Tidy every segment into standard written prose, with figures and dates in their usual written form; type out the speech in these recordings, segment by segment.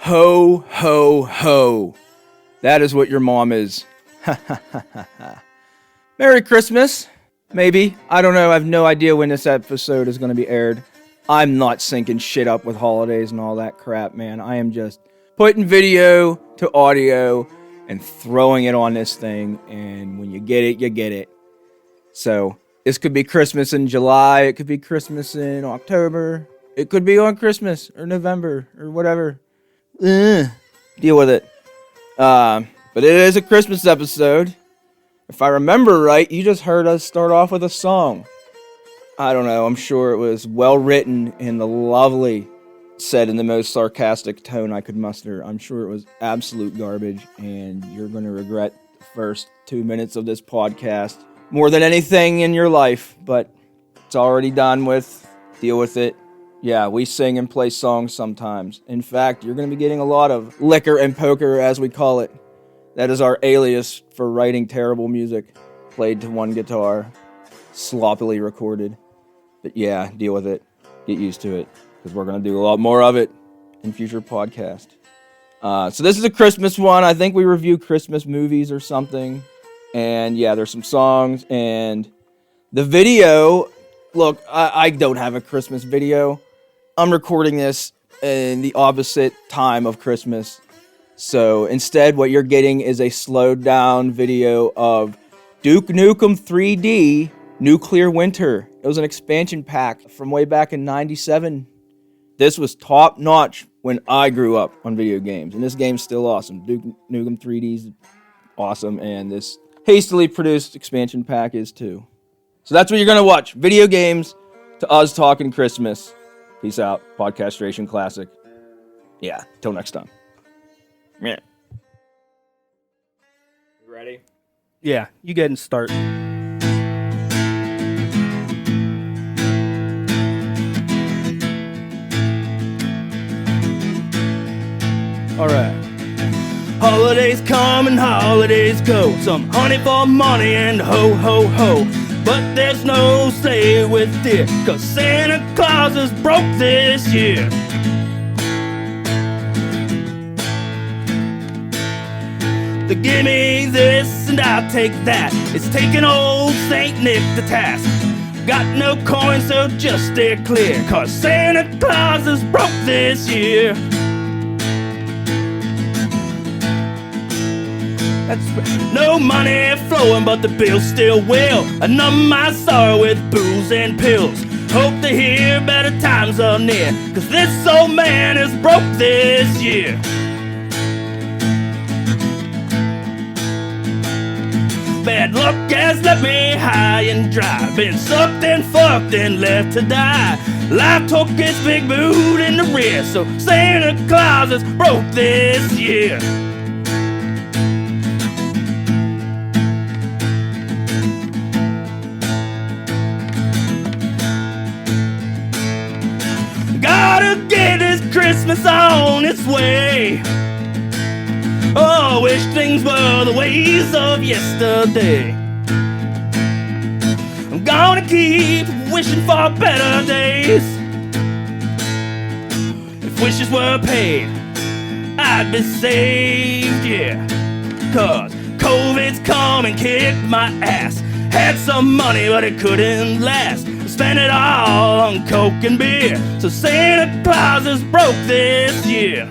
Ho, ho, ho. That is what your mom is. Merry Christmas. Maybe. I don't know. I have no idea when this episode is going to be aired. I'm not syncing shit up with holidays and all that crap, man. I am just putting video to audio and throwing it on this thing. And when you get it, you get it. So this could be Christmas in July. It could be Christmas in October. It could be on Christmas or November or whatever. Deal with it. But it is a Christmas episode. If I remember right, you just heard us start off with a song. I don't know. I'm sure it was well written and lovely, said in the most sarcastic tone I could muster. I'm sure it was absolute garbage, and you're going to regret the first 2 minutes of this podcast more than anything in your life. But it's already done with. Deal with it. Yeah, we sing and play songs sometimes. In fact, you're going to be getting a lot of liquor and poker, as we call it. That is our alias for writing terrible music, played to one guitar, sloppily recorded. But yeah, deal with it. Get used to it, because we're going to do a lot more of it in future podcasts. So this is a Christmas one. I think we review Christmas movies or something. And yeah, there's some songs. And the video, look, I don't have a Christmas video. I'm recording this in the opposite time of Christmas. So instead, what you're getting is a slowed down video of Duke Nukem 3D Nuclear Winter. It was an expansion pack from way back in 97. This was top notch when I grew up on video games. And this game's still awesome. Duke Nukem 3D is awesome. And this hastily produced expansion pack is too. So that's what you're going to watch. Video games to us talking Christmas. Peace out. Podcastration Classic. Yeah, till next time. Yeah. You ready? Yeah, you get and start. All right. Holidays come and holidays go. Some honey for money and ho, ho, ho. But there's no sleigh with deer, 'cause Santa Claus is broke this year. They give me this and I'll take that. It's taking old Saint Nick to task. Got no coin, so just steer clear, 'cause Santa Claus is broke this year. That's no money flowing, but the bills still will. I numb my sorrow with booze and pills. Hope to hear better times are near, 'cause this old man is broke this year. Bad luck has left me high and dry. Been sucked and fucked and left to die. Life took its big boot in the rear, so Santa Claus is broke this year. Gotta get this Christmas on its way. Oh, I wish things were the ways of yesterday. I'm gonna keep wishing for better days. If wishes were paid, I'd be saved, yeah. 'Cause COVID's come and kicked my ass. Had some money, but it couldn't last. Spent it all on coke and beer, so Santa Claus is broke this year.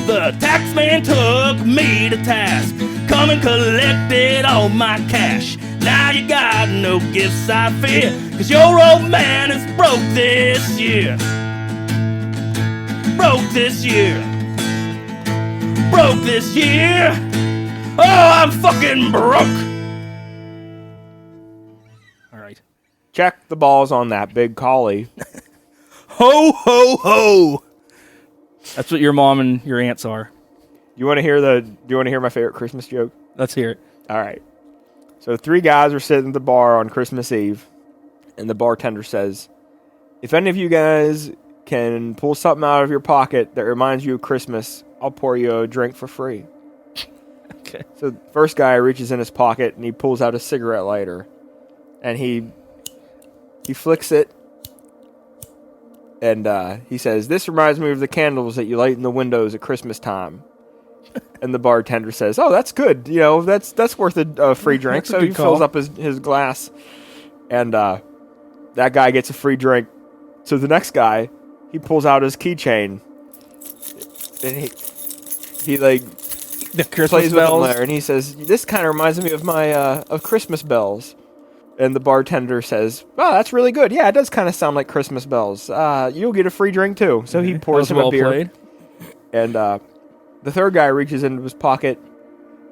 The taxman took me to task, come and collected all my cash. Now you got no gifts, I fear, 'cause your old man is broke this year. Broke this year. Broke this year. Oh, I'm fucking broke. All right. Check the balls on that big collie. Ho, ho, ho. That's what your mom and your aunts are. Do you want to hear my favorite Christmas joke? Let's hear it. All right. So 3 guys are sitting at the bar on Christmas Eve, and the bartender says, "If any of you guys can pull something out of your pocket that reminds you of Christmas, I'll pour you a drink for free." Okay. So the first guy reaches in his pocket and he pulls out a cigarette lighter, and he flicks it And he says, "This reminds me of the candles that you light in the windows at Christmas time." And the bartender says, "Oh, that's good. You know, that's worth a free drink." So he fills up his glass, and that guy gets a free drink. So the next guy, he pulls out his keychain, and he like The Christmas plays with bells. them there, and he says, "This kind of reminds me of my of Christmas bells." And the bartender says, "Oh, that's really good. Yeah, it does kind of sound like Christmas bells. You'll get a free drink too." So he pours him a beer. Played. And the third guy reaches into his pocket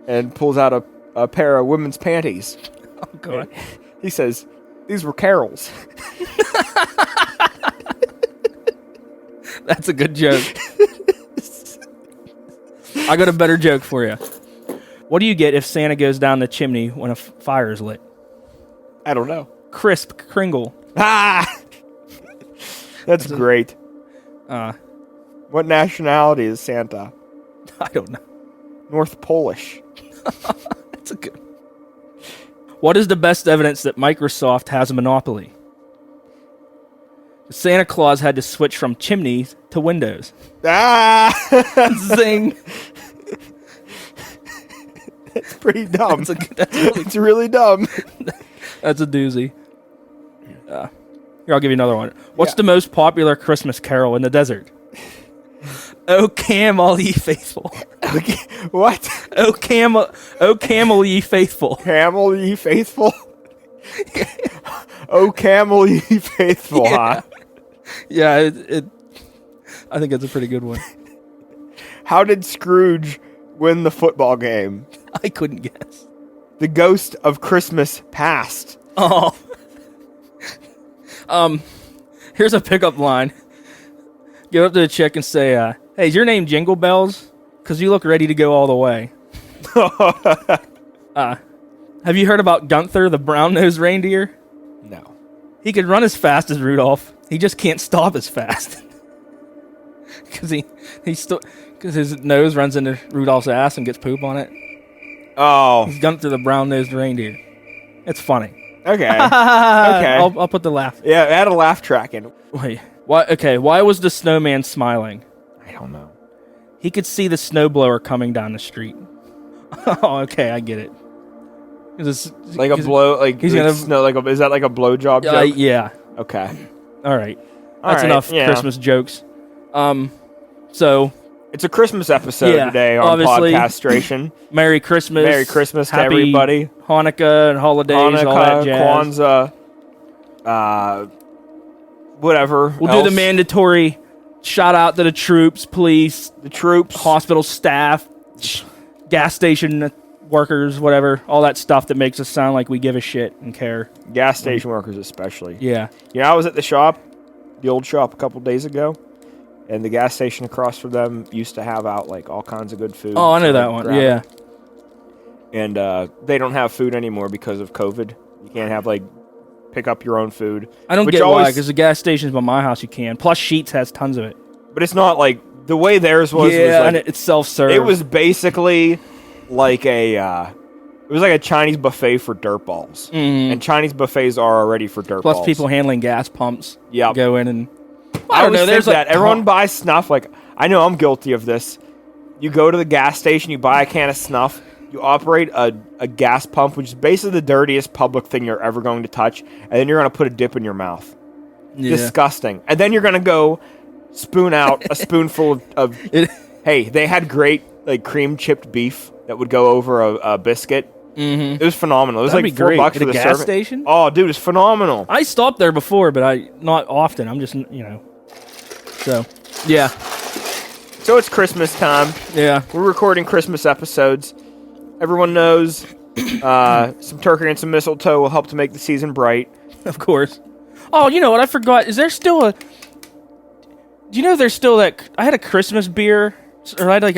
and pulls out a pair of women's panties. Oh, God. He says, "These were Carol's." That's a good joke. I got a better joke for you. What do you get if Santa goes down the chimney when a fire is lit? I don't know. Crisp Kringle. Ah! That's great. What nationality is Santa? I don't know. North Polish. That's a good. What is the best evidence that Microsoft has a monopoly? Santa Claus had to switch from chimneys to windows. Ah! Zing. It's pretty dumb. That's really dumb. That's a doozy. Here, I'll give you another one. What's the most popular Christmas carol in the desert? O camel, ye faithful. What? O camel, ye faithful. Camel, ye faithful? Oh, camel, ye faithful, huh? Yeah, I think that's a pretty good one. How did Scrooge win the football game? I couldn't guess. The ghost of Christmas past. Oh. Here's a pickup line. Go up to the chick and say, "Hey, is your name Jingle Bells? Because you look ready to go all the way." Have you heard about Gunther, the brown-nosed reindeer? No. He could run as fast as Rudolph. He just can't stop as fast. Because his nose runs into Rudolph's ass and gets poop on it. Oh. He's Gunther, the brown-nosed reindeer. It's funny. Okay. Okay. I'll put the laugh. Yeah, add a laugh track in. Wait. Why? Okay. Why was the snowman smiling? I don't know. He could see the snowblower coming down the street. Oh, okay, I get it. Like a blow, like he's like gonna snow, like is that like a blowjob joke? Yeah. Okay. All right. That's right, enough yeah. Christmas jokes. So It's a Christmas episode today on obviously. Podcastration. Merry Christmas. Merry Christmas to Happy everybody. Hanukkah and holidays, all that jazz. Kwanzaa, whatever. We'll else. do the mandatory shout out to the troops, police, The troops. hospital staff, gas station workers, whatever, all that stuff that makes us sound like we give a shit and care. Gas station workers especially. Yeah. You know, I was at the old shop a couple days ago, and the gas station across from them used to have out like all kinds of good food. Oh, I know So that one. grab Yeah. it. And they don't have food anymore because of COVID. You can't have like pick up your own food. I don't which get why, always- because the gas stations by my house you can. Plus, Sheetz has tons of it. But it's not like the way theirs was. Yeah, was and like, it's self-serve. it was basically like a Chinese buffet for dirtballs. And Chinese buffets are already for dirtballs. Plus, people handling gas pumps. Yep. Go in and I don't know. There's like that. Everyone buys snuff. Like I know I'm guilty of this. You go to the gas station, you buy a can of snuff, you operate a gas pump, which is basically the dirtiest public thing you're ever going to touch, and then you're going to put a dip in your mouth. Yeah. Disgusting. And then you're going to go spoon out a spoonful of hey, they had great like cream chipped beef that would go over a biscuit. It was phenomenal. It was That'd like be great. $4 At for a the gas serving. station? Oh, dude, it's phenomenal. I stopped there before, but not often. I'm just, So, yeah. So it's Christmas time. Yeah. We're recording Christmas episodes. Everyone knows some turkey and some mistletoe will help to make the season bright. Of course. Oh, you know what? I forgot. Is there still a... Do you know there's still that... I had a Christmas beer, or I had like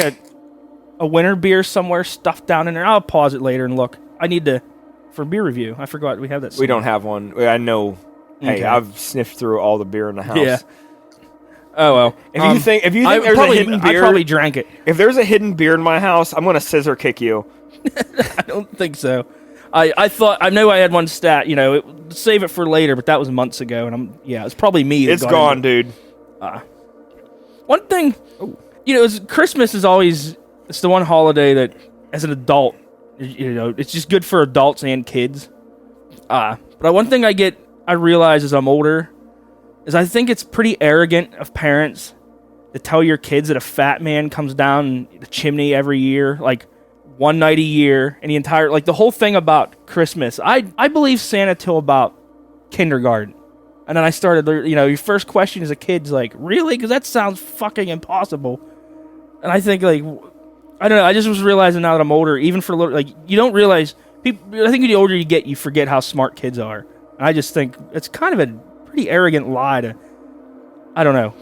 a winter beer somewhere stuffed down in there. I'll pause it later and look. I need to... For beer review. I forgot we have that. We don't have one. I know. Hey, Okay. I've sniffed through all the beer in the house. Yeah. Oh, well. If you think there's probably, a hidden beer, I probably drank it. if there's a hidden beer in my house, I'm gonna scissor kick you. I don't think so. I thought... I know I had one stat, save it for later, but that was months ago, and it's probably me. that It's got gone, into it. dude. One thing, Christmas is always, it's the one holiday that, as an adult, it's just good for adults and kids. But one thing I realize as I'm older, is I think it's pretty arrogant of parents to tell your kids that a fat man comes down the chimney every year, like one night a year, and the whole thing about Christmas. I believe Santa till about kindergarten. And then I started, your first question as a kid's like, really? Because that sounds fucking impossible. And I think, I don't know, I just was realizing now that I'm older, even for you don't realize, I think the older you get, you forget how smart kids are. And I just think it's kind of a pretty arrogant lie to, I don't know.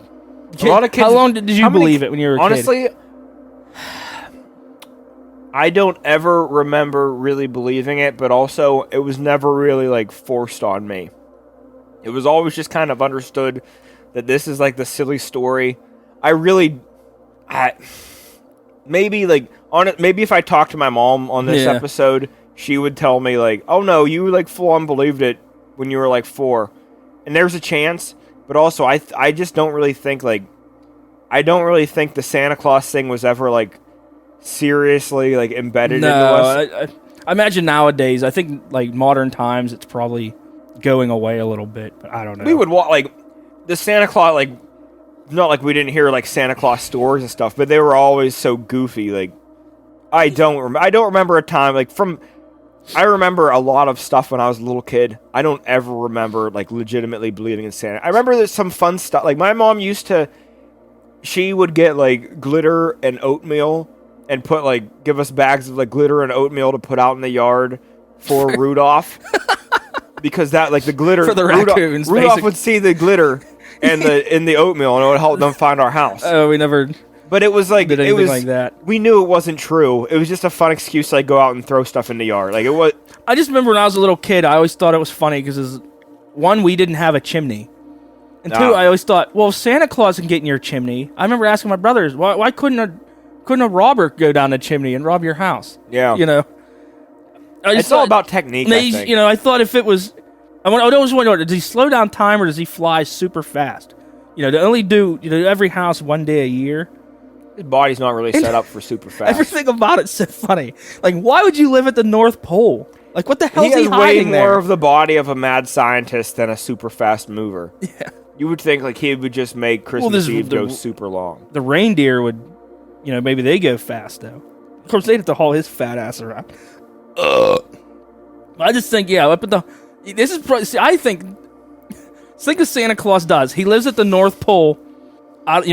A lot of kids, how long did you believe it when you were a honestly, kid? I don't ever remember really believing it, but also it was never really forced on me. It was always just kind of understood that this is the silly story. Maybe if I talked to my mom on this episode, she would tell me oh no, you full on believed it when you were 4. And there's a chance, but also I just don't really think I don't really think the Santa Claus thing was ever seriously embedded into us. I imagine nowadays, I think modern times, it's probably going away a little bit, but I don't know. We would walk the Santa Claus not we didn't hear Santa Claus stories and stuff, but they were always so goofy. I don't remember a time I remember a lot of stuff when I was a little kid. I don't ever remember legitimately believing in Santa. I remember there's some fun stuff. My mom she would get glitter and oatmeal and put give us bags of glitter and oatmeal to put out in the yard for Rudolph. Because that the glitter for the raccoons, Rudolph would see the glitter and in the oatmeal, and it would help them find our house. Oh, we never. But it was did anything like that. We knew it wasn't true. It was just a fun excuse to go out and throw stuff in the yard. It was. I just remember when I was a little kid, I always thought it was funny because one, we didn't have a chimney, and two, I always thought, well, if Santa Claus can get in your chimney. I remember asking my brothers, why couldn't a robber go down the chimney and rob your house? Yeah, it's all about technique. I think. I thought if it was, I always wondered, does he slow down time or does he fly super fast? To only do every house one day a year. His body's not really set up for super fast. Everything about it's so funny. Why would you live at the North Pole? What the hell is he hiding there? He has way more there? of the body of a mad scientist than a super fast mover. Yeah. You would think he would just make Christmas Eve go super long. The reindeer would, maybe they go fast though. Of course, they'd have to haul his fat ass around. I just think, but this is probably. I think what Santa Claus does. He lives at the North Pole, out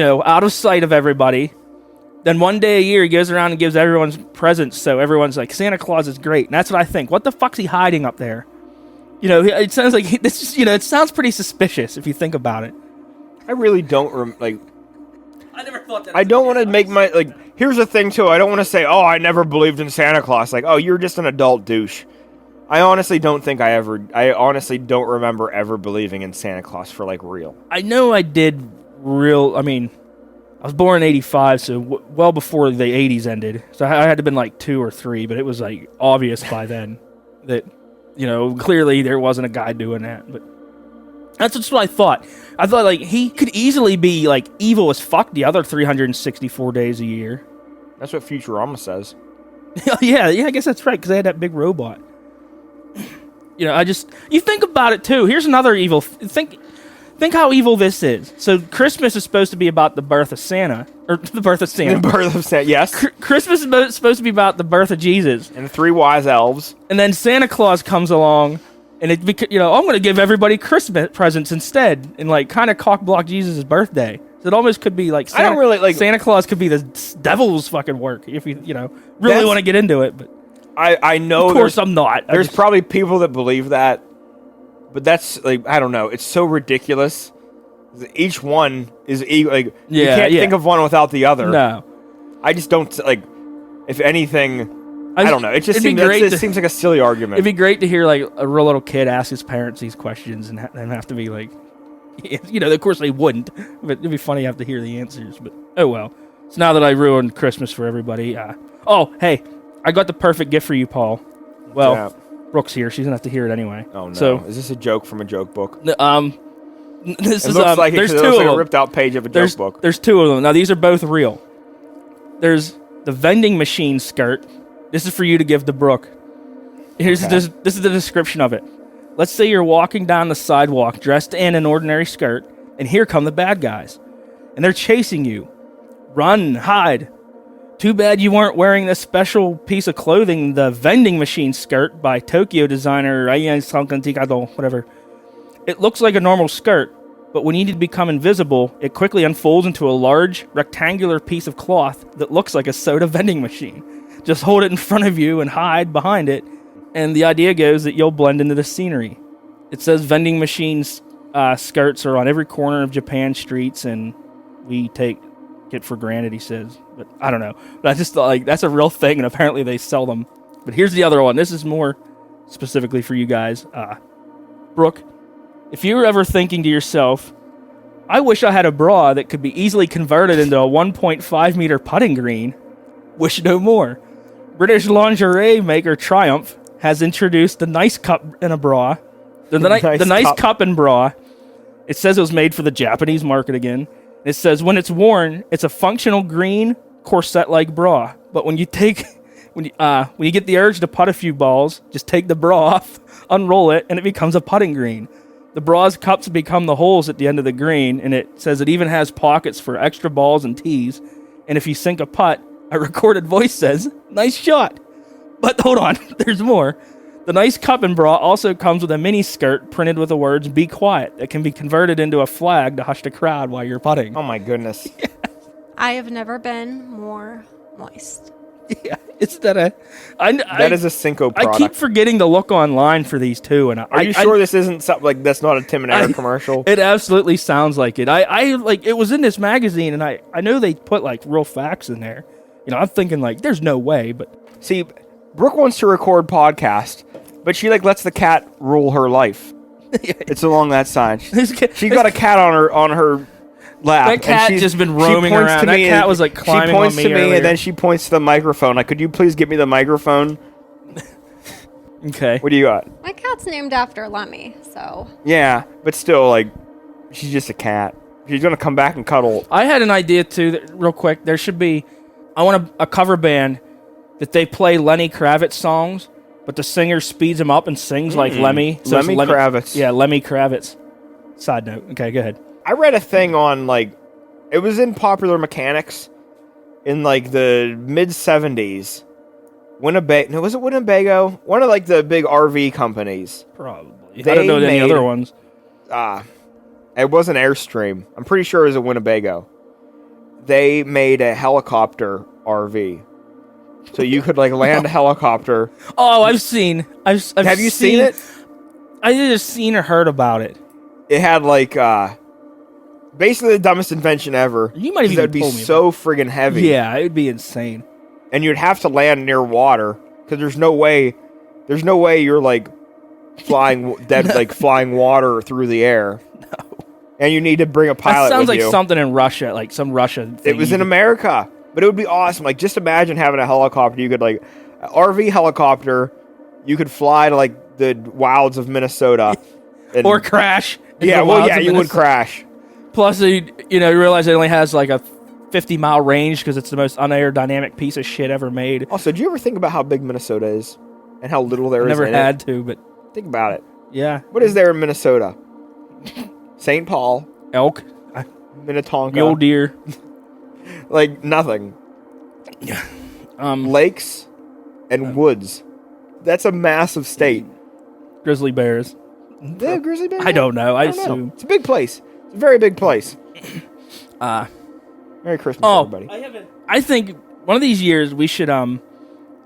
of sight of everybody. Then one day a year, he goes around and gives everyone presents, so everyone's like, Santa Claus is great. And that's what I think. What the fuck's he hiding up there? It sounds like this. It sounds pretty suspicious if you think about it. I really don't I never thought that. I don't want to make my Here's the thing too. I don't want to say, oh, I never believed in Santa Claus. Oh, you're just an adult douche. I honestly don't think I honestly don't remember ever believing in Santa Claus for real. I know I did I was born in 85, so well before the 80s ended. So I had to have been 2 or 3, but it was obvious by then that, clearly there wasn't a guy doing that. But that's just what I thought. I thought he could easily be evil as fuck the other 364 days a year. That's what Futurama says. yeah, I guess that's right, because they had that big robot. You think about it too. Here's another evil. Think how evil this is. So Christmas is supposed to be about the birth of Santa, or the birth of Santa. The birth of Santa, yes. Christmas is supposed to be about the birth of Jesus and the 3 wise elves. And then Santa Claus comes along, and I'm going to give everybody Christmas presents instead, and kind of cock block Jesus' birthday. So it almost could be Santa, I don't really Santa Claus could be the devil's fucking work if you really want to get into it. But I know, of course, I'm not. There's probably people that believe that. But that's I don't know. It's so ridiculous. Each one is you can't think of one without the other. No, I just don't If anything, I don't know. It just seems like a silly argument. It'd be great to hear a real little kid ask his parents these questions and have to be of course they wouldn't. But it'd be funny to have to hear the answers. But oh well. So now that I ruined Christmas for everybody, hey, I got the perfect gift for you, Paul. Well. Brooke's here. She's gonna have to hear it anyway. Oh no! So, is this a joke from a joke book? This It is looks like there's it two looks of like a them. ripped out page of a There's joke book. there's two of them. Now these are both real. There's the vending machine skirt. This is for you to give to Brooke. This is the description of it. Let's say you're walking down the sidewalk dressed in an ordinary skirt, and here come the bad guys, and they're chasing you. Run, hide. Too bad you weren't wearing this special piece of clothing, the vending machine skirt by Tokyo designer whatever. It looks like a normal skirt, but when you need to become invisible, it quickly unfolds into a large, rectangular piece of cloth that looks like a soda vending machine. Just hold it in front of you and hide behind it, and the idea goes that you'll blend into the scenery. It says vending machines skirts are on every corner of Japan streets, and we take it for granted, he says. But I don't know. But I just thought, like, that's a real thing, and apparently they sell them. But here's the other one. This is more specifically for you guys. Brooke, if you were ever thinking to yourself, I wish I had a bra that could be easily converted into a 1.5 meter putting green, wish no more. British lingerie maker Triumph has introduced the Nice Cup in a bra. The nice cup and bra. It says it was made for the Japanese market again. It says when it's worn, it's a functional green corset-like bra. But when you get the urge to putt a few balls, just take the bra off, unroll it, and it becomes a putting green. The bra's cups become the holes at the end of the green, and it says it even has pockets for extra balls and tees. And if you sink a putt, a recorded voice says, "Nice shot." But hold on, there's more. The Nice Cup and bra also comes with a mini skirt printed with the words "Be quiet" that can be converted into a flag to hush the crowd while you're putting. Oh my goodness. I have never been more moist. Yeah, is that that is a Cinco product. I keep forgetting to look online for these two, and Are you sure this isn't something like that's not a Tim and Eric commercial? It absolutely sounds like it. I like it was in this magazine, and I know they put like real facts in there. You know, I'm thinking like, there's no way, but See, Brooke wants to record podcast, but she like lets the cat rule her life. It's along that side. She got a cat on her lap. That cat and just been roaming around. That cat was like climbing on me. She points to me earlier. and then she points to the microphone. Like, could you please give me the microphone? Okay. What do you got? My cat's named after Lemmy, so. Yeah, but still, like, she's just a cat. She's gonna come back and cuddle. I had an idea too. That, real quick, there should be. I want a cover band that they play Lenny Kravitz songs, but the singer speeds him up and sings like Lemmy. So Lemmy Kravitz. Yeah, Lemmy Kravitz. Side note. Okay, go ahead. I read a thing on, like, it was in Popular Mechanics in, like, the mid-'70s. Winnebago. No, was it Winnebago? One of, like, the big RV companies. Probably. I don't know any other ones. It wasn't Airstream. I'm pretty sure it was a Winnebago. They made a helicopter RV. So you could, like, land a helicopter. Oh, I've seen. Have you seen it? I just seen or heard about it. It had, like, basically the dumbest invention ever. You might have even That'd be told me so friggin' heavy. Yeah, it would be insane. And you'd have to land near water because there's no way you're like flying flying water through the air. No. And you need to bring a pilot. That sounds with like you. something in Russia, like some Russian thing. It was in America, but it would be awesome. Like, just imagine having a helicopter. You could like an RV helicopter. You could fly to like the wilds of Minnesota, or crash. Yeah, well, yeah, you would crash. Plus, you realize it only has like a 50-mile range because it's the most unaerodynamic piece of shit ever made. Also, do you ever think about how big Minnesota is and how little there is Never in had it? to, but Think about it. yeah. What is there in Minnesota? St. Paul, Elk, Minnetonka, mule deer, like nothing. Lakes and woods. That's a massive state. grizzly bears. Yeah, grizzly bears. I don't know. I don't know. assume. It's a big place. It's a very big place. Merry Christmas, everybody. I think one of these years we should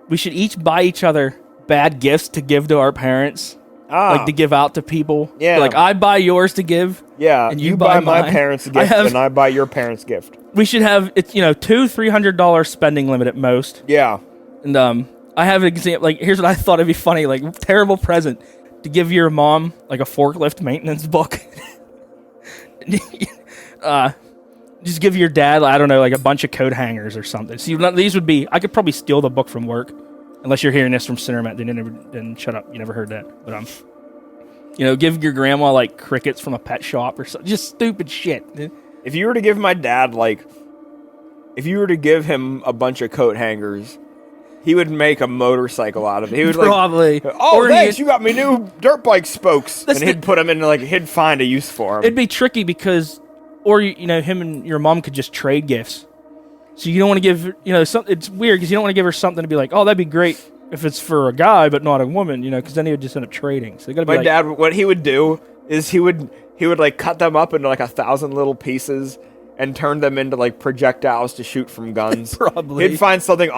each buy each other bad gifts to give to our parents. Like to give out to people. Yeah. Like I buy yours to give. Yeah. And you buy my mine. parents' gift, and I buy your parents' gift. We should have it's $200-$300 spending limit at most. Yeah. And I have an example. Like here's what I thought it'd be funny. Like terrible present to give your mom like a forklift maintenance book. Just give your dad, I don't know, like a bunch of coat hangers or something. See, these would be, I could probably steal the book from work, unless you're hearing this from Cinemat. Then shut up, you never heard that. But You know, give your grandma like crickets from a pet shop or something. Just stupid shit. If you were to give my dad if you were to give him a bunch of coat hangers, he would make a motorcycle out of it. He would Probably. oh, thanks, you got me new dirt bike spokes. And he'd put them in, he'd find a use for them. It'd be tricky because, or, you know, him and your mom could just trade gifts. So you don't want to give, you know, it's weird because you don't want to give her something to be like, oh, that'd be great if it's for a guy but not a woman, you know, because then he would just end up trading. So you gotta be my dad, what he would do is he would cut them up into 1,000 little pieces and turn them into projectiles to shoot from guns. Probably. He'd find something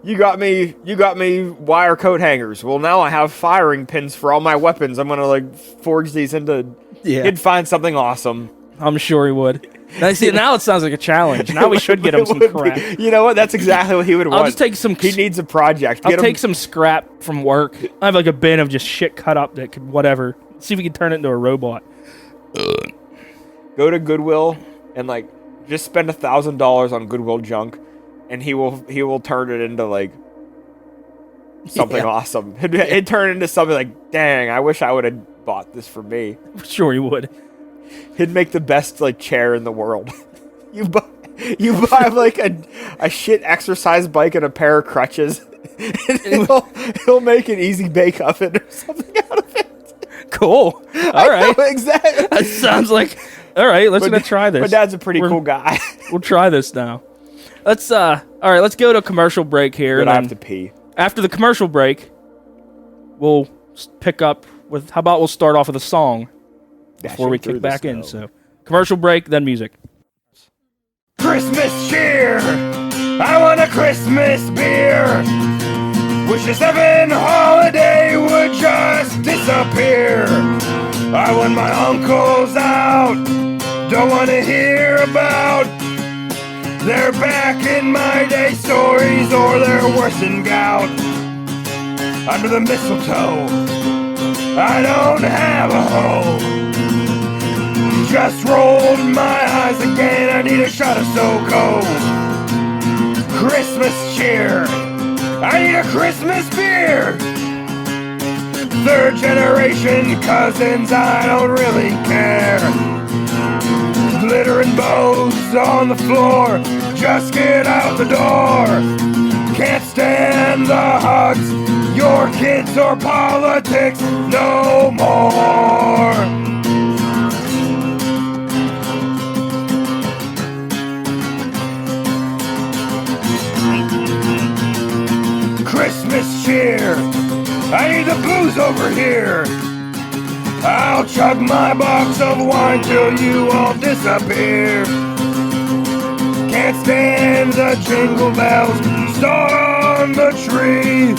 you got me wire coat hangers. Well, now I have firing pins for all my weapons. I'm gonna forge these into. Yeah. He'd find something awesome. I'm sure he would. Now it sounds like a challenge. Now we should get him some crap. You know what? That's exactly what he would want. I'll just take some. He needs a project. I'll take some scrap from work. I have a bin of just shit cut up that could whatever. See if we can turn it into a robot. Go to Goodwill and just spend $1,000 on Goodwill junk, and he will turn it into something awesome. It'd turn into something dang, I wish I would have bought this for me. I'm sure he would. He'd make the best chair in the world. You buy a shit exercise bike and a pair of crutches, and he'll make an easy bake oven or something out of it. Cool. All right. Exactly. That sounds like. All right. Let's try this. My dad's a pretty cool guy. We'll try this now. Let's. All right. Let's go to a commercial break here. But I have to pee. After the commercial break, we'll pick up with. How about we'll start off with a song before we kick back in. So, commercial break, then music. Christmas cheer! I want a Christmas beer! Wish this heaven holiday would just disappear. I want my uncles out, don't want to hear about their back in my day stories or their worsened gout. Under the mistletoe, I don't have a home. Just rolled my eyes again, I need a shot of so cold. Christmas cheer, I need a Christmas beer. Third generation cousins, I don't really care. Glitter and bows on the floor, just get out the door. Can't stand the hugs, your kids or politics no more. Christmas cheer, I need the booze over here. I'll chug my box of wine till you all disappear. Can't stand the jingle bells, star on the tree.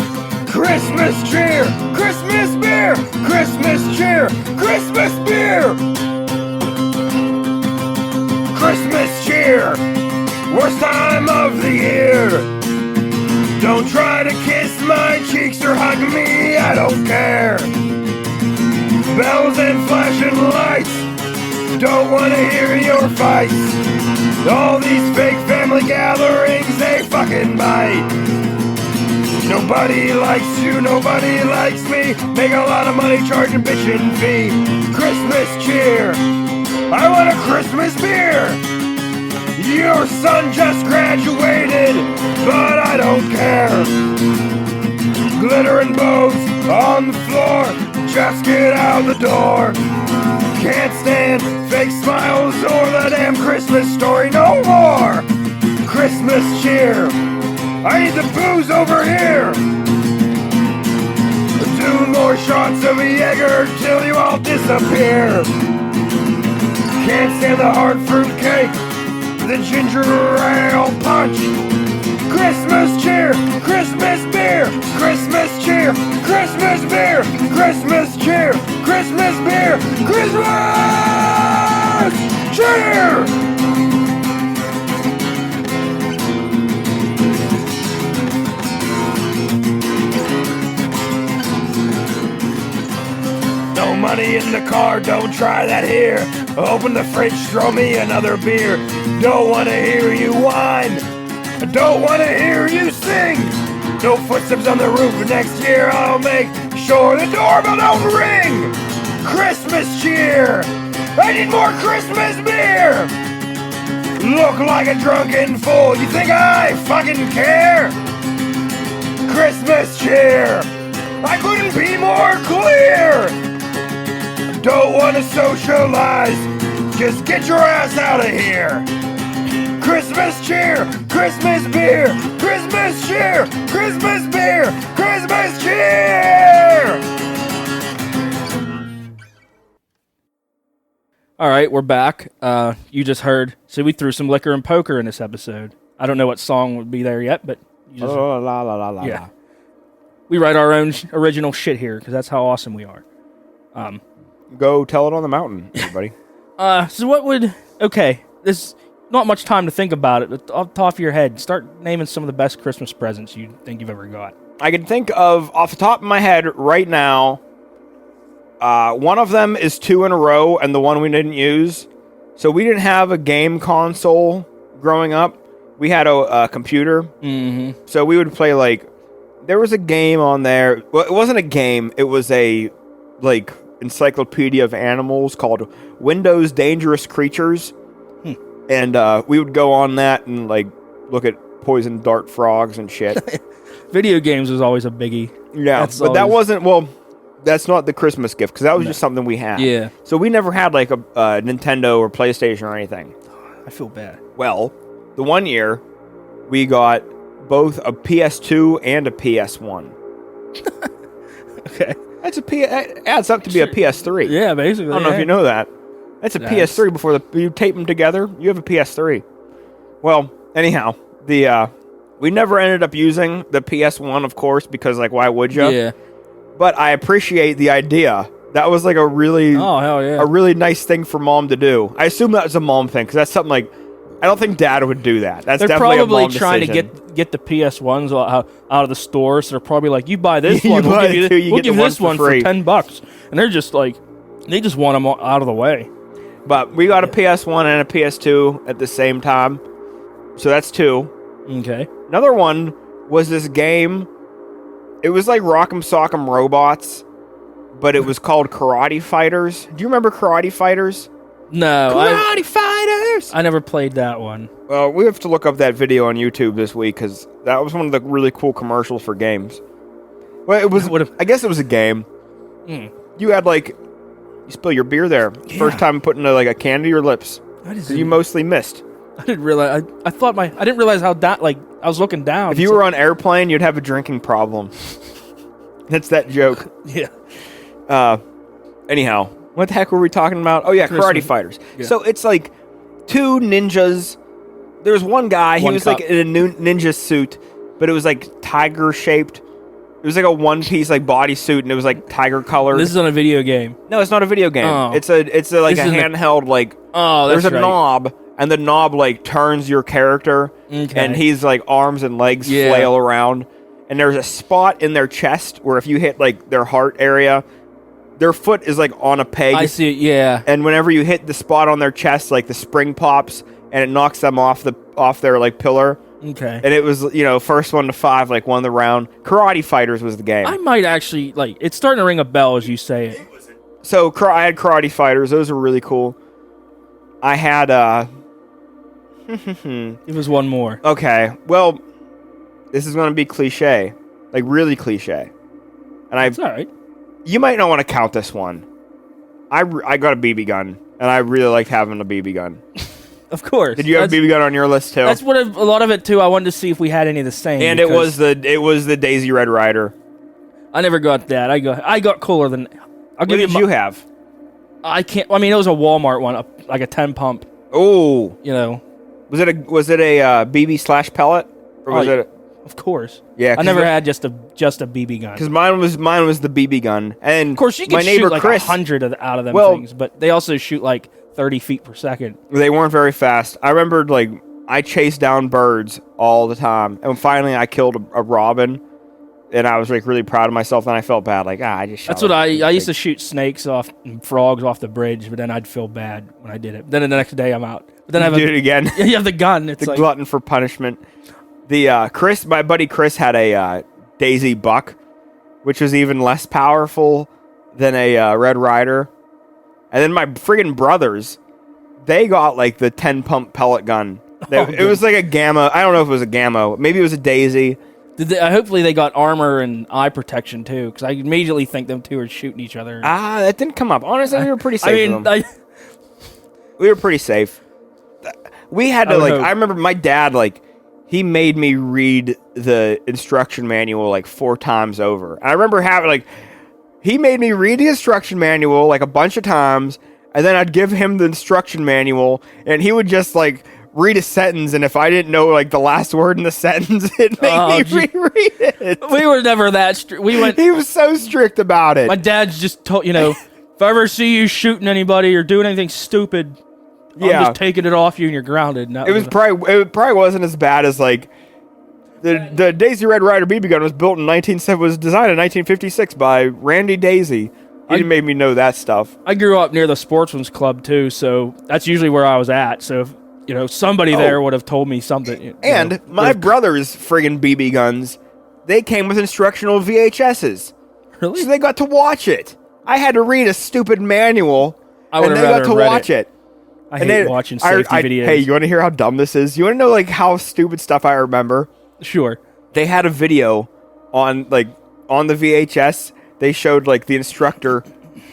Christmas cheer, Christmas beer, Christmas cheer, Christmas beer. Christmas cheer, worst time of the year. Don't try to kiss my cheeks or hug me, I don't care. Bells and flashing lights, don't wanna hear your fights. All these fake family gatherings, they fucking bite. Nobody likes you, nobody likes me. Make a lot of money charging bitchin' fee. Christmas cheer, I want a Christmas beer. Your son just graduated, but I don't care. Glitter and bows on the floor, just get out the door. Can't stand fake smiles or the damn Christmas story no more. Christmas cheer, I need the booze over here. 2 more shots of Jaeger till you all disappear. Can't stand the hard fruit cake, the ginger ale punch. Christmas cheer, Christmas beer, Christmas cheer, Christmas beer, Christmas cheer, Christmas beer, Christmas cheer. No money in the car, don't try that here. Open the fridge, throw me another beer. Don't wanna hear you whine, I don't wanna hear you sing. No footsteps on the roof, next year I'll make sure the doorbell don't ring. Christmas cheer. I need more Christmas beer. Look like a drunken fool. You think I fucking care? Christmas cheer. I couldn't be more clear. Don't want to socialize. Just get your ass out of here. Christmas cheer, Christmas beer, Christmas cheer, Christmas beer, Christmas cheer! All right, we're back. You just heard. So we threw some liquor and poker in this episode. I don't know what song would be there yet, but you just, Oh, la la la la. yeah. We write our own original shit here because that's how awesome we are. Go tell it on the mountain, everybody. So what would... Okay, this... Not much time to think about it. Off the top of your head, start naming some of the best Christmas presents you think you've ever got. I can think of, off the top of my head right now, one of them is 2 in a row, and the one we didn't use. So we didn't have a game console growing up. We had a computer. Mm-hmm. So we would play, like... There was a game on there. Well, it wasn't a game. It was a, like, encyclopedia of animals called Windows Dangerous Creatures. And we would go on that and, like, look at poison dart frogs and shit. Video games was always a biggie. Yeah, That's but that always- wasn't... Well, that's not the Christmas gift, because that was just something we had. Yeah. So we never had, like, a Nintendo or PlayStation or anything. I feel bad. Well, the one year, we got both a PS2 and a PS1. Okay. That's it adds up to be a PS3. Yeah, basically. I don't know if you know that. That's a PS3 before you tape them together. You have a PS3. Well, anyhow, we never ended up using the PS1, of course, because, like, why would you? Yeah. But I appreciate the idea. That was, like, a really nice thing for mom to do. I assume that was a mom thing, because that's something, like, I don't think dad would do that. That's They're definitely probably a mom trying decision. to get the PS1s out of the store, so they're probably like, you buy this You one, buy we'll it too, give you you, get the this one one for free. for $10. And they're just like, they just want them out of the way. But we got a PS1 and a PS2 at the same time. So that's 2. Okay. Another one was this game. It was like Rock'em Sock'em Robots, but it was called Karate Fighters. Do you remember Karate Fighters? No, Karate Fighters! I never played that one. Well, we have to look up that video on YouTube this week, because that was one of the really cool commercials for games. Well, it was... I guess it was a game. You had, like... You spill your beer there. Yeah. First time putting, like, a can to your lips. Because you mostly missed. I didn't realize... I thought I didn't realize how like, I was looking down. If you were on airplane, you'd have a drinking problem. That's that joke. Yeah. Anyhow, what the heck were we talking about? Oh, yeah, Karate Fighters. Yeah. So it's like 2 ninjas. There was one guy, he was like in a new ninja suit, but it was like tiger-shaped. It was like a one-piece like bodysuit, and it was like tiger-colored. This is on a video game. No, it's not a video game. Oh. It's like This a isn't handheld, like... Oh, that's there's a right. knob, and the knob, like, turns your character, Okay. and he's, like, arms and legs flail around. And there's a spot in their chest where if you hit, like, their heart area, their foot is, like, on a peg. I see it, yeah. And whenever you hit the spot on their chest, like, the spring pops, and it knocks them off their, like, pillar. Okay. And it was, you know, first 1 to 5, like, won the round. Karate Fighters was the game. I might actually, like, it's starting to ring a bell as you say it. So, I had Karate Fighters. Those were really cool. I had, It was one more. Okay, well, this is going to be cliche. Like, really cliche. And It's all right. You might not want to count this one. I got a BB gun, and I really liked having a BB gun. Of course. Did you have a BB gun on your list, too? That's what a lot of it, too. I wanted to see if we had any of the same. And it was the Daisy Red Rider. I never got that. I got cooler than... What did you have? I can't... I mean, it was a Walmart one, like a 10 pump. Oh. You know. Was it a BB / pellet? Or was it... Of course. Yeah. I never had just a BB gun. Because mine was the BB gun. And of course, you can my neighbor shoot like Chris, 100 out of them Well- things, but they also shoot like 30 feet per second. They weren't very fast. I remembered, like, I chased down birds all the time. And finally, I killed a robin. And I was, like, really proud of myself. And I felt bad. Like, I just shot That's what I used to shoot snakes off and frogs off the bridge, but then I'd feel bad when I did it. Then the next day, I'm out. But then I have do it again. You have the gun. It's The like, glutton for punishment. My buddy Chris had a Daisy buck. which was even less powerful than a Red Ryder. And then my friggin' brothers, they got like the 10 pump pellet gun. It was like a Gamma. I don't know if it was a Gamma. Maybe it was a Daisy. Hopefully they got armor and eye protection too, because I immediately think them two are shooting each other. That didn't come up. Honestly, we were pretty safe. We were pretty safe. We had to I remember my dad he made me read the instruction manual 4 times over. And I remember having he made me read the instruction manual a bunch of times, and then I'd give him the instruction manual, and he would just read a sentence, and if I didn't know the last word in the sentence, it made me reread it. We were never that strict. He was so strict about it. My dad's just told if I ever see you shooting anybody or doing anything stupid, I'm just taking it off you and you're grounded. It probably wasn't as bad as the Daisy Red Ryder BB gun was designed in 1956 by Randy Daisy. He made me know that stuff. I grew up near the Sportsman's Club too, so that's usually where I was at. So if, somebody there would have told me something. And my brother's friggin' BB guns, they came with instructional VHSs. Really? So they got to watch it. I had to read a stupid manual, and they got to watch it. I hate watching safety videos. Hey, you want to hear how dumb this is? You want to know how stupid stuff I remember? Sure. They had a video on the VHS. They showed the instructor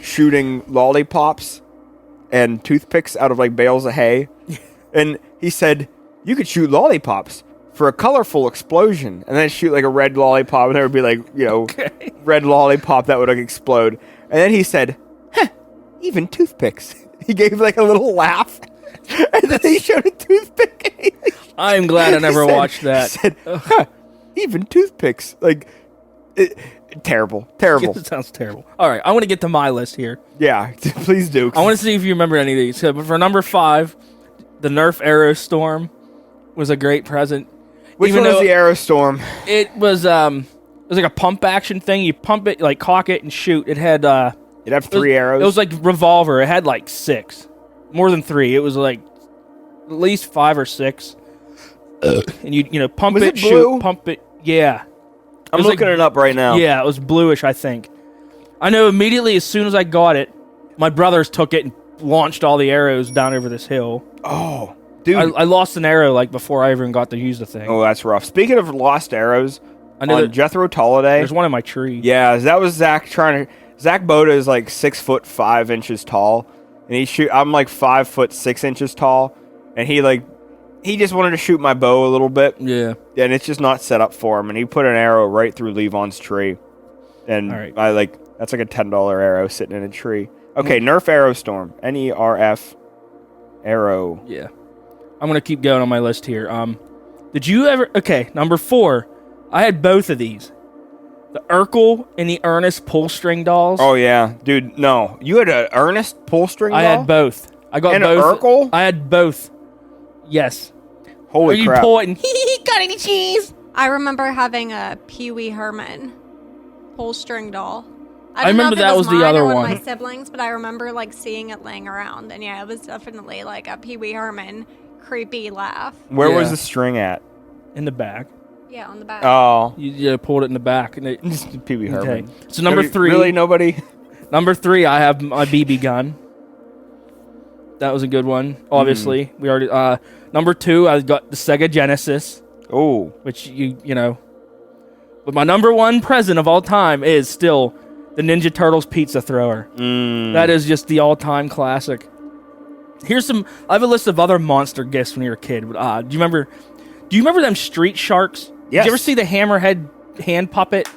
shooting lollipops and toothpicks out of bales of hay. And he said, you could shoot lollipops for a colorful explosion, and then shoot a red lollipop, and there would be red lollipop that would explode. And then he said, even toothpicks. He gave a little laugh, and then he showed a toothpick. I'm glad I never watched that. He said, even toothpicks. Terrible. It sounds terrible. All right, I want to get to my list here. Yeah, please do. I want to see if you remember any of these. So, but for number 5, the Nerf Aerostorm was a great present. Which one was the Aerostorm? It was like a pump action thing. You pump it, cock it and shoot. It had it'd have 3 arrows. It was like revolver. It had 6, more than 3. It was at least 5 or 6. And you pump was it, it blue? shoot, pump it. Yeah, I'm looking it up right now. Yeah, it was bluish, I think. I know immediately as soon as I got it, my brothers took it and launched all the arrows down over this hill. Oh, dude. I lost an arrow before I even got to use the thing. Oh, that's rough. Speaking of lost arrows, I know on Jethro Tolliday. There's one in my tree. Yeah, that was Zach Zach Boda is 6'5" tall. And I'm 5'6" tall. And he just wanted to shoot my bow a little bit. Yeah. And it's just not set up for him. And he put an arrow right through Levon's tree. And that's a $10 arrow sitting in a tree. Okay, Nerf Aerostorm. Nerf arrow. Yeah. I'm going to keep going on my list here. Did you ever... Okay, number 4. I had both of these. The Urkel and the Ernest pull string dolls. Oh, yeah. Dude, no. You had an Ernest pull string doll? I had both. I got and both. And an Urkel? I had both. Yes. Holy crap. You pull it and got any cheese? I remember having a Pee Wee Herman pull string doll. I remember that was the other one. My siblings, but I remember seeing it laying around, and yeah, it was definitely a Pee Wee Herman creepy laugh. Where was the string at? In the back. Yeah, on the back. Oh, you pulled it in the back, and it Pee Wee Herman. Okay. So number 3. Really, nobody. Number 3, I have my BB gun. That was a good one. Obviously, we already. Number 2, I got the Sega Genesis. Oh, which you know. But my number 1 present of all time is still the Ninja Turtles pizza thrower. That is just the all-time classic. Here's some. I have a list of other monster gifts when you were a kid. But, do you remember them Street Sharks? Yes. Did you ever see the Hammerhead hand puppet?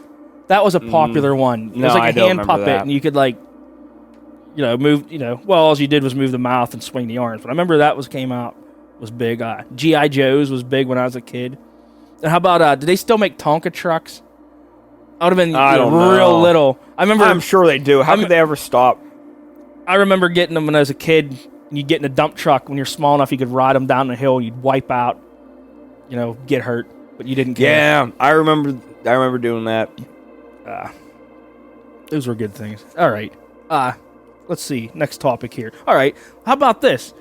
That was a popular one. It was like a hand puppet, and you could move. Well, all you did was move the mouth and swing the arms. But I remember that came out. Was big. G.I. Joe's was big when I was a kid. And how about, did they still make Tonka trucks? I would have been real little. I'm sure they do. How could they ever stop? I remember getting them when I was a kid. And you'd get in a dump truck when you're small enough you could ride them down the hill. You'd wipe out, get hurt, but you didn't care. Yeah, I remember doing that. Those were good things. All right. Let's see. Next topic here. All right. How about this?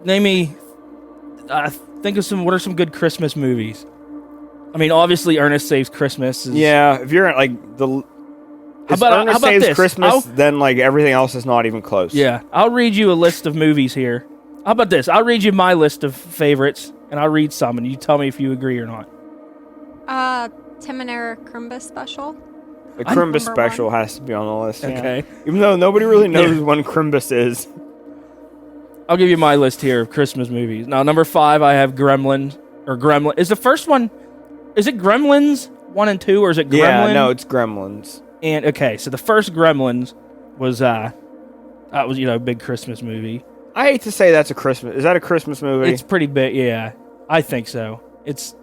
Name me. Think of what are some good Christmas movies? I mean, obviously, Ernest Saves Christmas. Yeah, if you're at If how Ernest about Saves this? Christmas, then like everything else is not even close. Yeah, I'll read you a list of movies here. How about this? I'll read you my list of favorites, and I'll read some, and you tell me if you agree or not. Tim and Eric Crimbus special. The Crimbus Number special one. has to be on the list. yeah. Okay. Even though nobody really knows when Crimbus is. I'll give you my list here of Christmas movies. Now, number 5, I have Gremlins. Or Gremlin. Is the first one... Is it Gremlins 1 and 2, or is it Gremlin? Yeah, no, it's Gremlins. And, okay, so the first Gremlins was, that was, a big Christmas movie. I hate to say that's a Christmas... Is that a Christmas movie? It's pretty big, yeah. I think so. It's...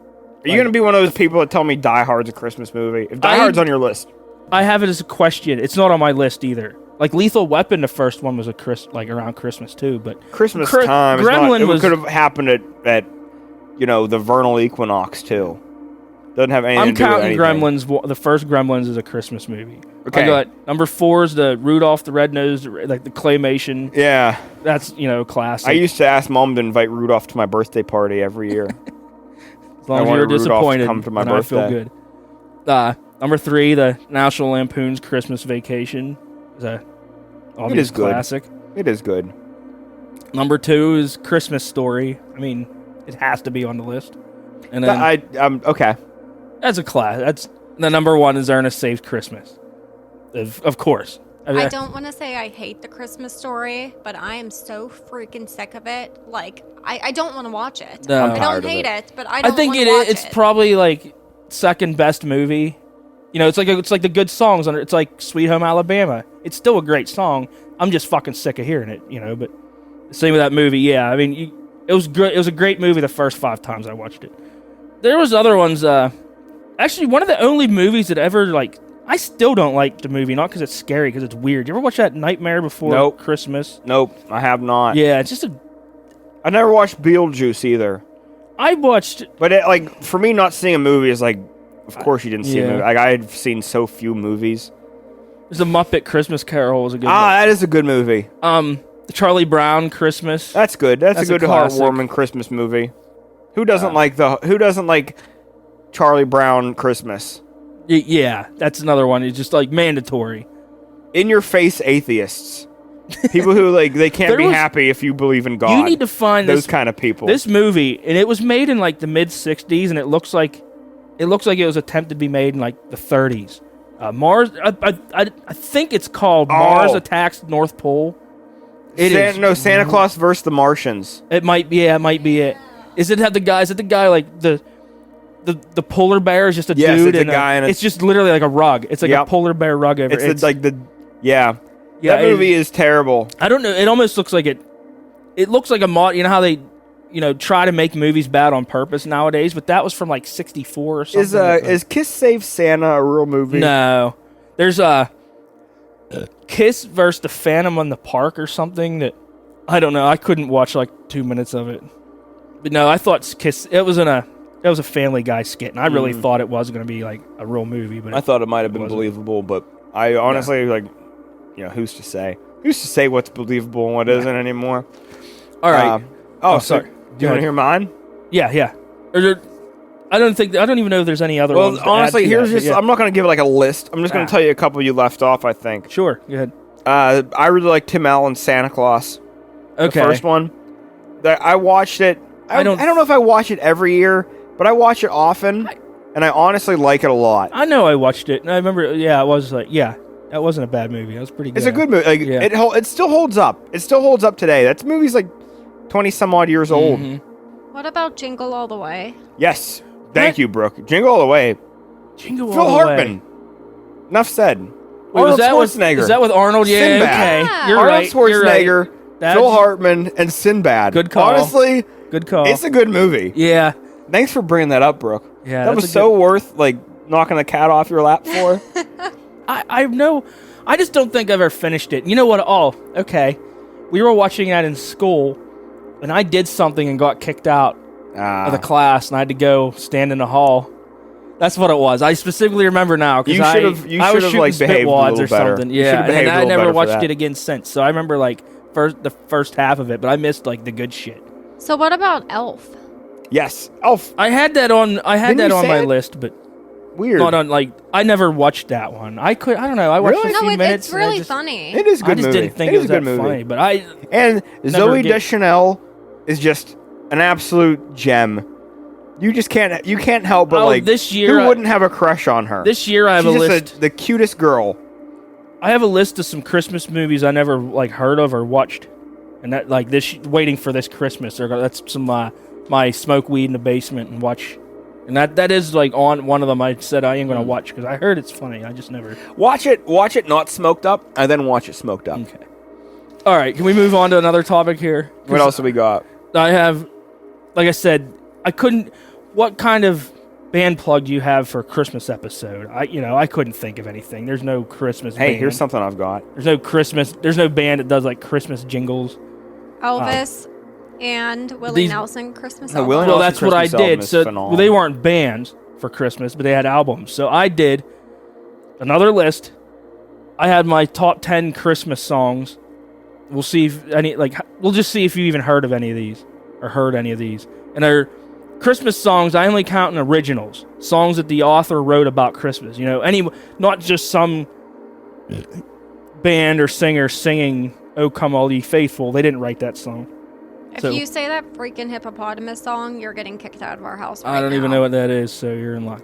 Are you going to be one of those people that tell me Die Hard's a Christmas movie? If Die Hard's on your list... I have it as a question. It's not on my list either. Like Lethal Weapon, the first one was around Christmas too, but Christmas time. Gremlin it could have happened at the vernal equinox too. Doesn't have anything I'm to do with counting anything. Gremlins. The first Gremlins is a Christmas movie. Okay. I got number 4 is the Rudolph the Red-Nosed, like the claymation. Yeah. That's classic. I used to ask Mom to invite Rudolph to my birthday party every year. As long as you're disappointed, come to my birthday. I feel good. Number 3, the National Lampoon's Christmas Vacation is a obvious classic. It is good. Number 2 is Christmas Story. I mean, it has to be on the list. And then okay. That's a class. That's the number 1 is Ernest Saves Christmas. Of course. I don't want to say I hate the Christmas Story, but I am so freaking sick of it. Like, I don't want to watch it. No. I don't hate it, but I don't think want to watch it. it's probably like second best movie. It's like the good songs on it. It's like Sweet Home Alabama. It's still a great song. I'm just fucking sick of hearing it, but same with that movie. Yeah, I mean, it was good. It was a great movie the first 5 times I watched it. There was other ones. Actually, one of the only movies that ever I still don't like the movie, not because it's scary, because it's weird. You ever watch that Nightmare Before Christmas? Nope, I have not. Yeah, it's just I never watched Beetlejuice either. I watched, but for me, not seeing a movie is like. Of course you didn't see a movie. I've seen so few movies. There's the Muppet Christmas Carol was a good one. That is a good movie. The Charlie Brown Christmas. That's good. That's a good classic. heartwarming Christmas movie. Who doesn't like Charlie Brown Christmas? Yeah, that's another one. It's just mandatory. In your face atheists. People who they can't be happy if you believe in God. You need to find those kind of people. This movie, and it was made in the mid 60s, and it looks like it was attempted to be made in the 30s. Mars, I think it's called Mars Attacks North Pole. Santa Claus versus the Martians. It might be. Yeah, it might be it. Is it have the guy? Is it the guy the polar bear is just a dude? It's a guy, and it's just literally like a rug. It's like a polar bear rug over. It's that movie is terrible. I don't know. It almost looks like it. It looks like a mod. You know how they. Try to make movies bad on purpose nowadays, but that was from 64 or something. Is Kiss Save Santa a real movie? No. There's Kiss versus the Phantom on the Park or something that I don't know. I couldn't watch 2 minutes of it. But no, I thought Kiss it was a Family Guy skit, and I really thought it was going to be a real movie, but I thought it might have been believable, but I honestly who's to say? Who's to say what's believable and what isn't anymore? All right. Sorry. Do you want to hear mine? Yeah. I don't even know if there's any other ones. Well, honestly, I'm not going to give it a list. I'm just going to tell you a couple you left off, I think. Sure, go ahead. I really like Tim Allen's Santa Claus. Okay. The first one. I watched it. I don't know if I watch it every year, but I watch it often, and I honestly like it a lot. I know I watched it, and I remember, it was that wasn't a bad movie. That was pretty good. It's a good movie. It still holds up. It still holds up today. That movie's 20 some odd years old. What about Jingle All the Way? Yes. Thank you, Brooke. Jingle All the Way. Jingle Phil All the Hartman. Way. Enough said. Wait, Arnold Schwarzenegger. Is that with Arnold? Yeah, Sinbad. okay. Yeah. You're Arnold right. Schwarzenegger, Phil Hartman, and Sinbad. Good call. Honestly, good call. It's a good movie. Yeah. Thanks for bringing that up, Brooke. Yeah, that was so worth knocking the cat off your lap for. I just don't think I've ever finished it. You know what? Okay. We were watching that in school, and I did something and got kicked out of the class, and I had to go stand in the hall. That's what it was. I specifically remember now because I was shooting behaved spitwads a or better. something. Yeah, and I never watched it again since. So I remember the first half of it, but I missed the good shit. So what about Elf? Yes, Elf. I had that on. Didn't you say my it? list, but Weird. Not on like I never watched that one. I don't know. I watched Really? a few No, minutes. it's and I really just- funny. It is a I good just movie. didn't think it it is was a good that movie. funny. But I And Never Zoe get- Deschanel is just an absolute gem. You can't help but like this year who wouldn't have a crush on her? this year I have She's a just list. the cutest girl. I have a list of some Christmas movies I never like heard of or watched, and that like this waiting for this Christmas. Or that's some my smoke weed in the basement and watch, and that is like on one of them. I said I ain't gonna watch because I heard it's funny. I just never. Watch it not smoked up, and then watch it smoked up. Okay. All right, can we move on to another topic here? What else have we got? I have, like I said, I couldn't. What kind of band plug do you have for a Christmas episode? I couldn't think of anything. There's no Christmas. Hey, band. here's something I've got. There's no Christmas. There's no band that does like Christmas jingles. Elvis and Willie These- Nelson Christmas No, album. Willie Well, Nelson that's what I Christmas album did. is So phenomenal. well, they weren't bands for Christmas, but they had albums. So I did another list. I had my top 10 Christmas songs. We'll see if we'll just see if you even heard of any of these or heard any of these. And they're Christmas songs. I only count in originals, songs that the author wrote about Christmas. Not just some band or singer singing "Oh Come All Ye Faithful." They didn't write that song. If So- you say that freaking hippopotamus song, you're getting kicked out of our house right I don't even now. know what that is, so you're in luck.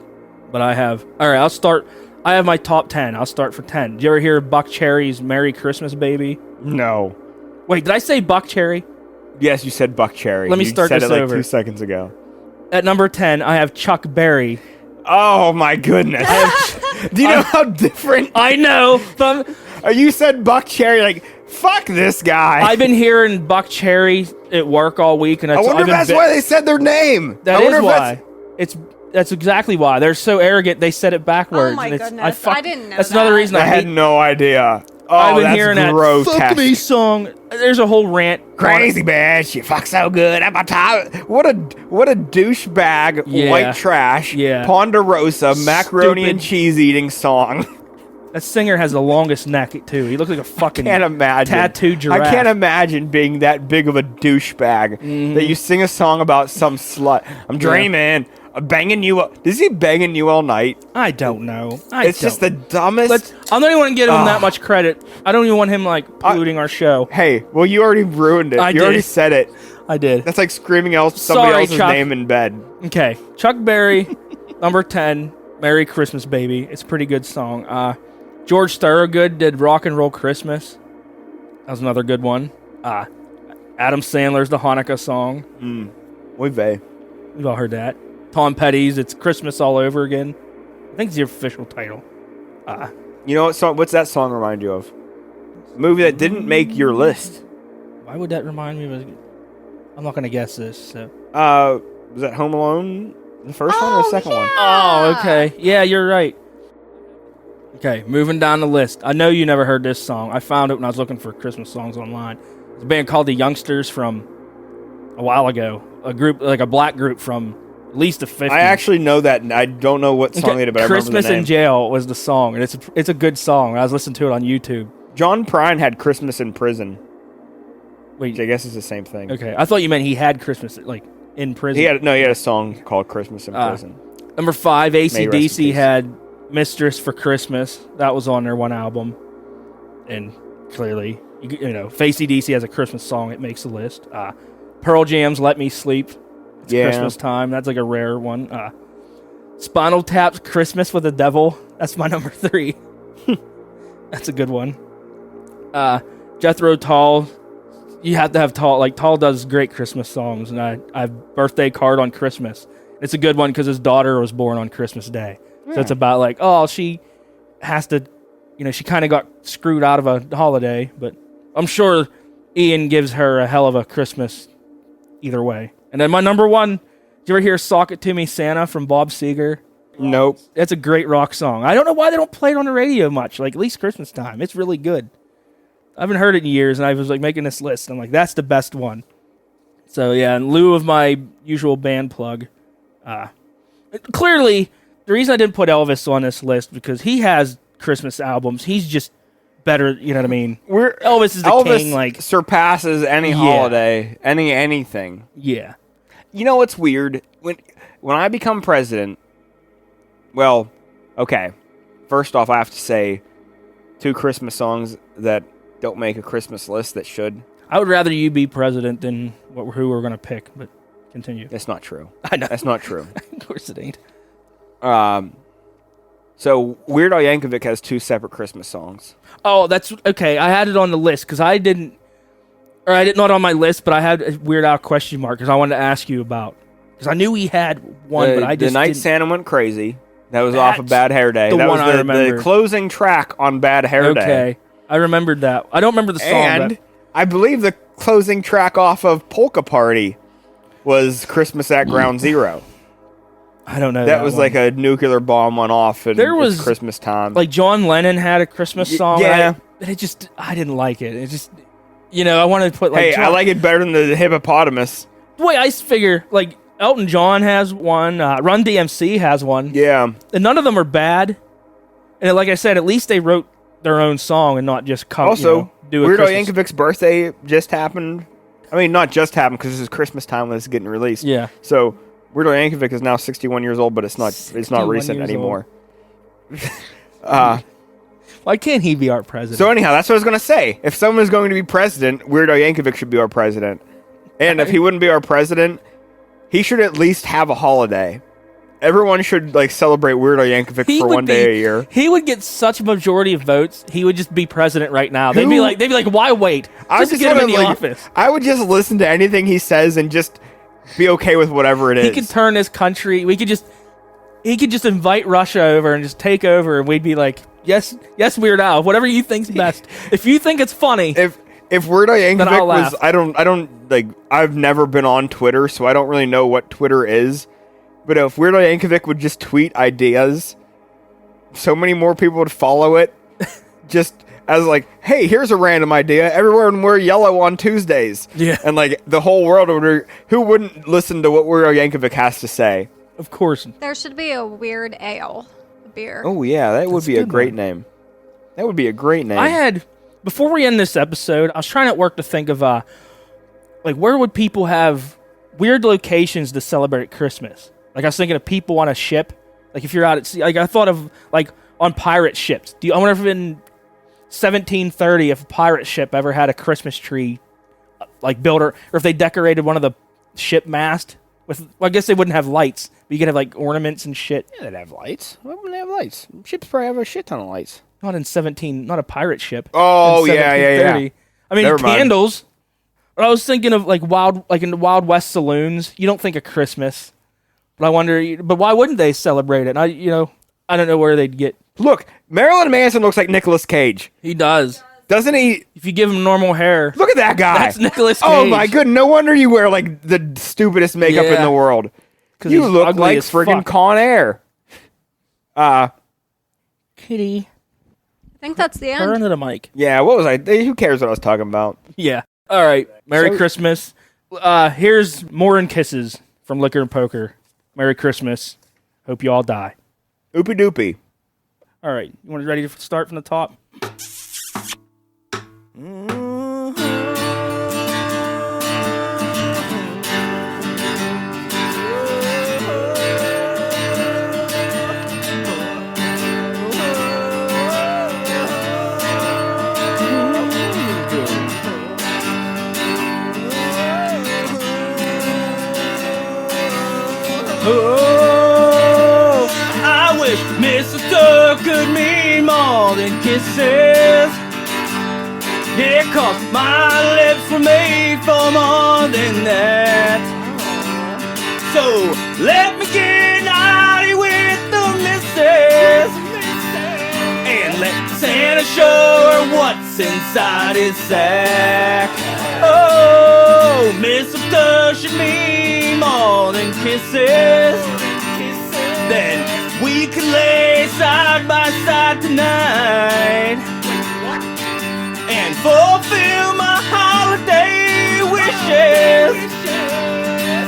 But I have. All right, I'll start. I have my top 10. I'll start for 10. Did you ever hear Buck Cherry's "Merry Christmas, Baby"? No. Wait, did I say Buck Cherry? Yes, you said Buck Cherry. Let me You start said this it like over. 2 seconds ago. At number 10, I have Chuck Berry. Oh my goodness. Do you know how different? I know. You said Buck Cherry, like fuck this guy. I've been hearing Buck Cherry at work all week, and I wonder I've if been that's why they said their name. That I is wonder if why. That's exactly why. They're so arrogant. They said it backwards. Oh my and it's- goodness, I didn't know That's another that. reason I I had hate. no idea. Oh, I've been that's hearing grotesque. that "fuck me" song. There's a whole rant. Crazy bitch, you fuck so good. I'm a top. What a douchebag, Yeah. white trash, Yeah. Ponderosa, macaroni and Stupid. cheese eating song. That singer has the longest neck too. He looks like a fucking Can't imagine. tattooed giraffe. I can't imagine being that big of a douchebag that you sing a song about some slut. I'm dreaming, of banging you. Is he banging you all night? I don't know. It's just the dumbest. I don't even want to give him Ah. that much credit. I don't even want him like polluting our show. Hey, well, you already ruined it. I You already did. said it. I did. That's like screaming out somebody Sorry, else's Chuck. name in bed. Okay, Chuck Berry, number 10, "Merry Christmas, Baby." It's a pretty good song. George Thorogood did "Rock and Roll Christmas." That was another good one. Adam Sandler's "The Hanukkah Song." Oy vey. We've all heard that. Tom Petty's "It's Christmas All Over Again." I think it's the official title. You know what song? What's that song remind you of? A movie that didn't make your list. Why would that remind me of? I'm not gonna guess this. So. Was that Home Alone? The first one or the second one? Oh, okay. Yeah, you're right. Okay, moving down the list. I know you never heard this song. I found it when I was looking for Christmas songs online. It's a band called the Youngsters from a while ago. A group, like a black group from at least the 50s. I actually know that. And I don't know what song they did, but I remember Christmas the name. in Jail was the song, and it's a good song. I was listening to it on YouTube. John Prine had Christmas in Prison, Wait, which I guess is the same thing. okay. I thought you meant he had Christmas like in prison. He had a song called Christmas in Prison. Number 5, May rest in AC/DC peace. had "Mistress for Christmas." That was on their one album, and clearly, if AC/DC has a Christmas song, it makes the list. Pearl Jam's "Let Me Sleep." It's Yeah. Christmas time. That's like a rare one. Spinal Tap's "Christmas with the Devil." That's my number 3. That's a good one. Jethro Tull. You have to have Tull. Like Tull does great Christmas songs, and I have "Birthday Card on Christmas." It's a good one because his daughter was born on Christmas Day. So it's about like, oh, she has to, she kind of got screwed out of a holiday, but I'm sure Ian gives her a hell of a Christmas either way. And then my number 1, did you ever hear "Sock It To Me, Santa" from Bob Seger? Nope. That's a great rock song. I don't know why they don't play it on the radio much, like at least Christmas time. It's really good. I haven't heard it in years, and I was like making this list. I'm like, that's the best one. So yeah, in lieu of my usual band plug, clearly the reason I didn't put Elvis on this list because he has Christmas albums. He's just better. You know what I mean? Elvis is the Elvis king. Like, surpasses any Yeah. holiday, anything. yeah, You know what's weird? When I become president, well, Okay. First off, I have to say 2 Christmas songs that don't make a Christmas list that should. I would rather you be president than who we're going to pick, but continue. That's not true. I know. That's not true. Of course it ain't. So Weird Al Yankovic has 2 separate Christmas songs. Oh, that's okay. I had it on the list because I didn't not on my list, but I had a Weird Al question mark because I wanted to ask you about, because I knew he had one, but I just The Night didn't. Santa Went Crazy. That was off of Bad Hair Day. the That one was I remember. the closing track on Bad Hair Day. Okay, I remembered that. I don't remember the song. And but I believe the closing track off of Polka Party was Christmas at Ground Zero. I don't know. That was one. like a nuclear bomb went off and There it was was, Christmas time. like John Lennon had a Christmas song. yeah. I didn't like it. It just, I wanted to put like. Hey, I like it better than the hippopotamus. Wait, I figure like Elton John has one. Run DMC has one. Yeah. And none of them are bad. And like I said, at least they wrote their own song and not just come. Also, do a Weird Al Christmas. Yankovic's birthday just happened. I mean, not just happened because this is Christmas time when it's getting released. Yeah. So Weird Al Yankovic is now 61 years old, but it's not 61 recent years anymore. Why can't he be our president? So anyhow, that's what I was gonna say. If someone is going to be president, Weird Al Yankovic should be our president. And if he wouldn't be our president, he should at least have a holiday. Everyone should like celebrate Weird Al Yankovic for one day a year. He would get such a majority of votes. He would just be president right now. They'd be like, why wait? Just get him in the office. I would just listen to anything he says and just be okay with whatever it is. He could turn this country. He could just invite Russia over and just take over, and we'd be like, yes, Weird Al, whatever you think's best. If you think it's funny, If Weird Al I'll Yankovic laugh. was, I don't like. I've never been on Twitter, so I don't really know what Twitter is. But if Weird Al Yankovic would just tweet ideas, so many more people would follow it. Just as like, hey, here's a random idea. Everyone wear yellow on Tuesdays. Yeah. And like the whole world would. Who wouldn't listen to what Weird Al Yankovic has to say? of course. There should be a Weird Ale beer. Oh yeah, that would That's be a a good great one. name. That would be a great name. Before we end this episode, I was trying at work to think of like where would people have weird locations to celebrate Christmas? Like I was thinking of people on a ship. Like if you're out at sea, like I thought of like on pirate ships. I wonder if in 1730 if a pirate ship ever had a Christmas tree like built, or if they decorated one of the ship mast with. Well, I guess they wouldn't have lights, but you could have like ornaments and shit. Yeah, they'd have lights. Why wouldn't they have lights? Ships probably have a shit ton of lights. Not a pirate ship. Oh, in yeah. 1730. I mean, Never mind. candles. But I was thinking of like in the Wild West saloons. You don't think of Christmas, but I wonder. But why wouldn't they celebrate it? I don't know where they'd get. Look, Marilyn Manson looks like Nicolas Cage. He does. Doesn't he? If you give him normal hair, Look at that guy. that's Nicolas Cage. Oh my good. No wonder you wear like the stupidest makeup in Yeah. the world. 'Cause You he's look ugly like as friggin' fuck. Con Air. Kitty. I think that's the Turn end. to the mic. Yeah, what was I? Who cares what I was talking about? Yeah. All right. Merry So- Christmas. Here's more and kisses from Liquor and Poker. Merry Christmas. Hope you all die. Oopie doopie. All right. You want ready to start from the top? Oh, I wish mistletoe could mean more than kisses. Yeah, 'cause my lips were made for more than that. So let me get naughty with the missus and let Santa show her what's inside his sack. Oh, mistletoe should mean more than kisses. Then we can lay side by side tonight and fulfill my holiday wishes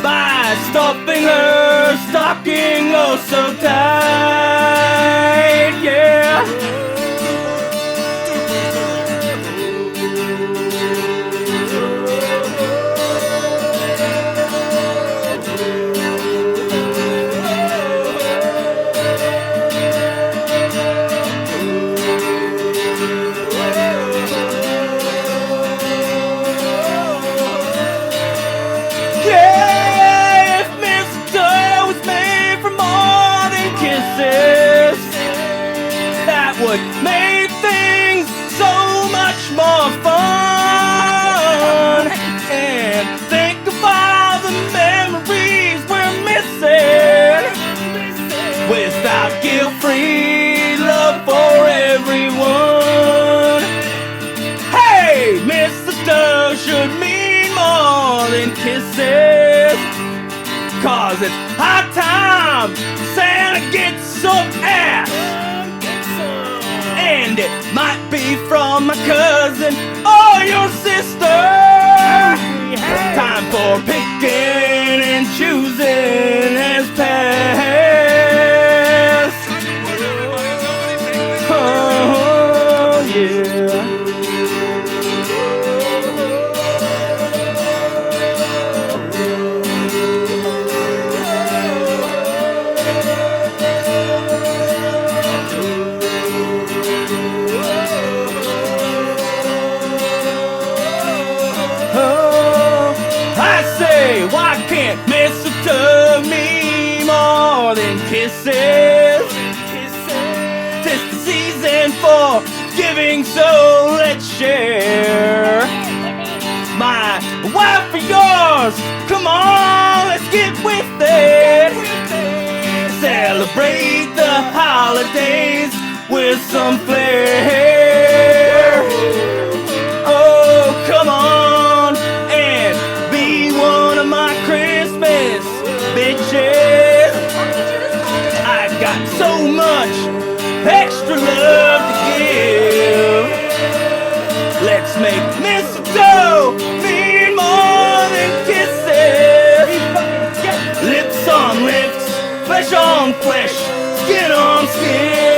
by stuffing her stocking oh so tight, yeah. would make things so much more fun. And think of all the memories we're missing without guilt-free love for everyone. Hey, mistletoe should mean more than kisses, 'cause it's high time Santa gets some ass. And it might be from my cousin or your sister. Time for picking and choosing has passed. Oh, yeah. Why can't mistletoe mean more than kisses? Tis the season for giving, so let's share. My wife or yours, come on, let's get with it. Celebrate the holidays with some flair. Oh, come on and be one of my Christmas bitches. I got so much extra love to give. Let's make mistletoe mean more than kisses. Lips on lips, flesh on flesh, skin on skin.